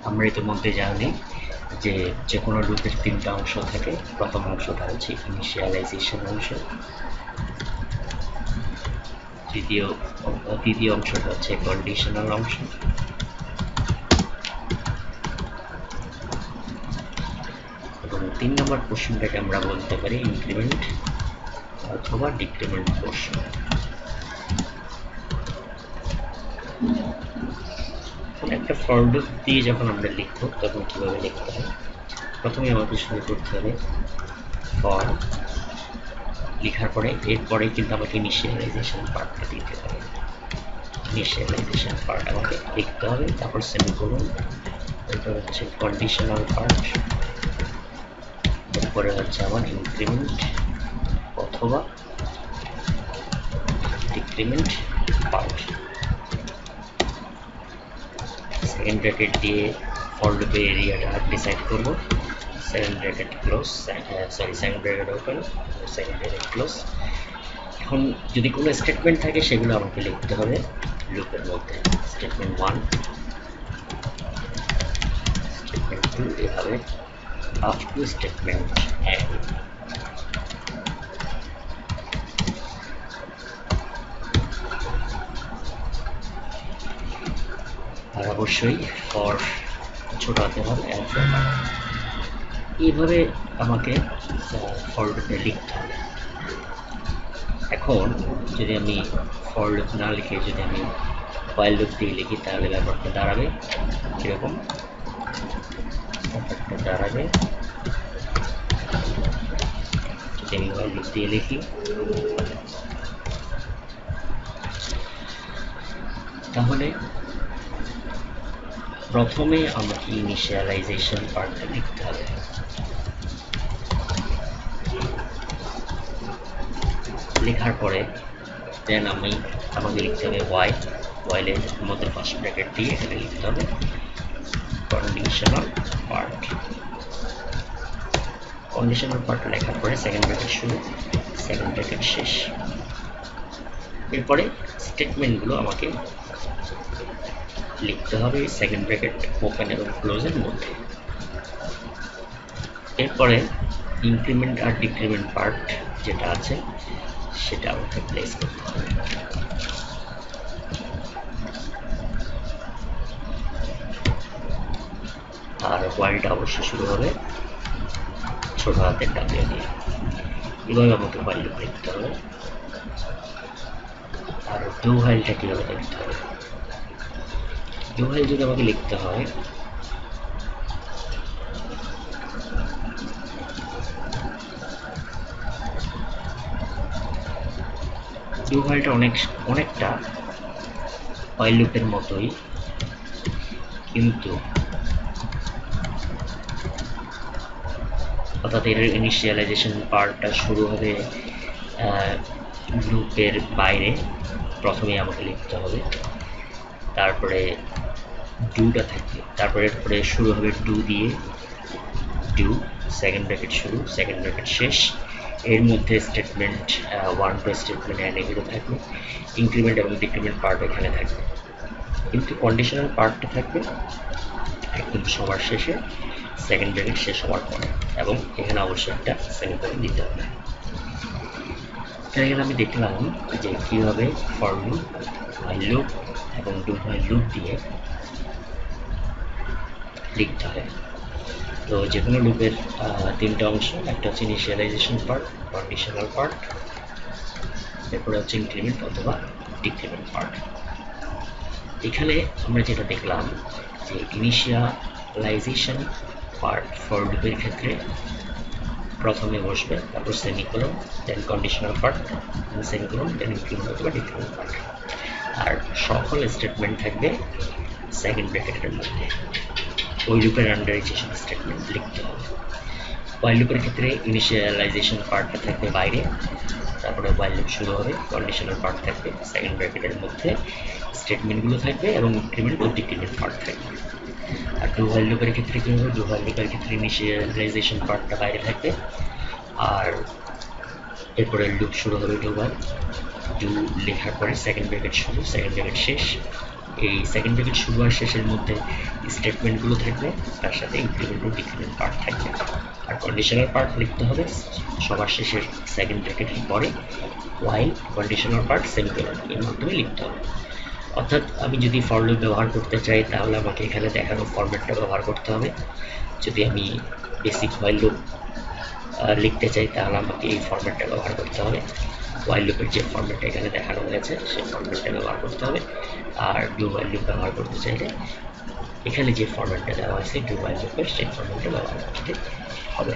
আমরা ইতিমধ্যে জানি যে কোনো লুপের তিনটা অংশ থাকে। প্রথম অংশটা হচ্ছে ইনিশিয়ালাইজেশন অংশ, দ্বিতীয় অংশটা হচ্ছে কন্ডিশনাল অংশ, এবং 3 নম্বর পোর্শনটাকে আমরা বলতে পারি ইনক্রিমেন্ট অথবা ডিক্রিমেন্ট পোর্শন। একটা ফর লুপ দিয়ে যখন আমরা লিখব তখন কিভাবে লিখতে হয়, প্রথমে আমাকে শুরু করতে হবে ফর লেখার পরে এরপরে কিন্তু আমাকে ইনিশিয়ালাইজেশন পার্টটা দিতে হবে। ইনিশিয়ালাইজেশন পার্ট আমাকে লিখতে হবে, তারপর সেমিকোলন, এরপর হচ্ছে কন্ডিশনাল পার্ট, এরপরে হচ্ছে আমার ইনক্রিমেন্ট অথবা ডিক্রিমেন্ট পার্ট। সেকেন্ড ব্র্যাকেট দিয়ে ফর লুপের এরিয়াটা ডিসাইড করব। Second bracket close, second bracket open, second bracket close. এখন যদি কোনো স্টেটমেন্ট থাকে সেগুলো আমাকে লিখতে হবে লুপের মধ্যে। স্টেটমেন্ট 1, স্টেটমেন্ট 2, এভাবে আপ টু স্টেটমেন্ট n। আর অবশ্যই ফর ছোট হাতে হবে এইভাবে আমাকে ফর লুপে লিখতে হবে। এখন যদি আমি ফর লুপ না লিখে যদি আমি হোয়াইল লুপ দিয়ে লিখি তাহলে ব্যাপারটা দাঁড়াবে কীরকম? ব্যাপারটা দাঁড়াবে যদি আমি হোয়াইল লুপ দিয়ে লিখি তাহলে প্রথমে আমাকে ইনিশিয়ালাইজেশন পার্টটা লিখতে হবে। লেখার পরে দেন আমাকে লিখতে হবে ওয়াইলের মধ্যে ফার্স্ট ব্র্যাকেট দিয়ে এখানে লিখতে হবে কন্ডিশনাল পার্ট। কন্ডিশনাল পার্ট লেখার পরে সেকেন্ড ব্র্যাকেট শুরু, সেকেন্ড ব্র্যাকেট শেষ। এরপরে স্টেটমেন্টগুলো আমাকে লিখতে হবে সেকেন্ড ব্র্যাকেট ওপেন এবং ক্লোজের মধ্যে। এরপরে ইনক্রিমেন্ট আর ডিক্রিমেন্ট পার্ট যেটা আছে সেটা আমাকে প্লেস করতে হবে। আর হোয়াইলটা অবশ্যই শুরু হবে ছোট হাতের ডাব্লিউ দিয়ে। এভাবে আমাকে হোয়াইল লুপ লিখতে হবে। আর ডু হোয়াইলটা কীভাবে লিখতে হবে? ডু হোয়াইল যদি আমাকে লিখতে হয় ডু হোয়াইলটা অনেকটা হোয়াইল লুপের মতোই, কিন্তু অর্থাৎ এর ইনিশিয়ালাইজেশন পার্টটা শুরু হবে লুপের বাইরে, প্রথমে আমাকে লিখতে হবে, তারপরে ডুটা থাকবে, তারপরে শুরু হবে ডু দিয়ে, ডু সেকেন্ড ব্র্যাকেট শুরু, সেকেন্ড ব্র্যাকেট শেষ। এর মধ্যে স্টেটমেন্ট 1 টু স্টেটমেন্ট n এগুলো থাকবে, ইনক্রিমেন্ট এবং ডিক্রিমেন্ট পার্ট এখানে থাকবে, কিন্তু কন্ডিশনাল পার্টটা থাকবে একদম সবার শেষে, সেকেন্ড ব্র্যাকেট শেষ হওয়ার পরে, এবং এখানে অবশ্যই একটা সেমিকোলন দিতে হবে। এখানে আমি দেখলাম যে কীভাবে ফর লুপ, হোয়াইল লুপ এবং ডু হোয়াইল লুপ দিয়ে লিখতে হয়। তো যে কোনো লুপের তিনটা অংশ, একটা হচ্ছে ইনিশিয়ালাইজেশন পার্ট, কন্ডিশনাল পার্ট, এরপরে হচ্ছে ইনক্রিমেন্ট অথবা ডিক্রিমেন্ট পার্ট। এখানে আমরা যেটা দেখলাম যে ইনিশিয়ালাইজেশন পার্ট ফর লুপের ক্ষেত্রে প্রথমে বসবে, তারপর সেমিকোলন, দেন কন্ডিশনাল পার্ট, দেন সেমিকোলন, দেন ইনক্রিমেন্ট অথবা ডিক্রিমেন্ট পার্ট। আর সকল স্টেটমেন্ট থাকবে সেকেন্ড ব্র্যাকেটের মধ্যে। ওই লুপের আন্ডারে যেসব স্টেটমেন্ট লিখতে হবে। হোয়াইল লুপের ক্ষেত্রে ইনিশিয়ালাইজেশন পার্টটা থাকবে বাইরে, তারপরে হোয়াইল লুপ শুরু হবে, কন্ডিশনাল পার্ট থাকবে সেকেন্ড ব্র্যাকেটের মধ্যে, স্টেটমেন্টগুলো থাকবে এবং ইনক্রিমেন্ট ও ডিক্রিমেন্ট পার্ট থাকবে। আর ডু হোয়াইল লুপের ক্ষেত্রে কী হবে? ডু হোয়াইল লুপের ক্ষেত্রে ইনিশিয়ালাইজেশন পার্টটা বাইরে থাকবে, আর এরপরে লুপ শুরু হবে ডু হোয়াইল, ডু লেখার পরে সেকেন্ড ব্র্যাকেট শুরু, সেকেন্ড ব্র্যাকেট শেষ, এই সেকেন্ড ব্র্যাকেট শুরু আর শেষের মধ্যে স্টেটমেন্টগুলো থাকবে, তার সাথে ইনক্রিমেন্ট ও ডিক্রিমেন্ট পার্ট থাকবে। আর কন্ডিশনাল পার্ট লিখতে হবে সবার শেষের সেকেন্ড ব্র্যাকেটের পরে while কন্ডিশনাল পার্ট সেমিকোলন এর মাধ্যমে লিখতে হবে। অর্থাৎ আমি যদি ফর লুপ ব্যবহার করতে চাই তাহলে আমাকে এখানে দেখানো ফরম্যাটটা ব্যবহার করতে হবে। যদি আমি বেসিক while লুপ লিখতে চাই তাহলে আমাকে এই ফরম্যাটটা ব্যবহার করতে হবে। while লুপের যে ফরম্যাটটা এখানে দেখানো হয়েছে সেই ফরম্যাটটা ব্যবহার করতে হবে। আর ডু while লুপ ব্যবহার করতে চাইলে এখানে যে ফরম্যাটটা দেওয়া হয়েছে ডু while লুপের সেই ফরম্যাটটা ব্যবহার করতে হবে।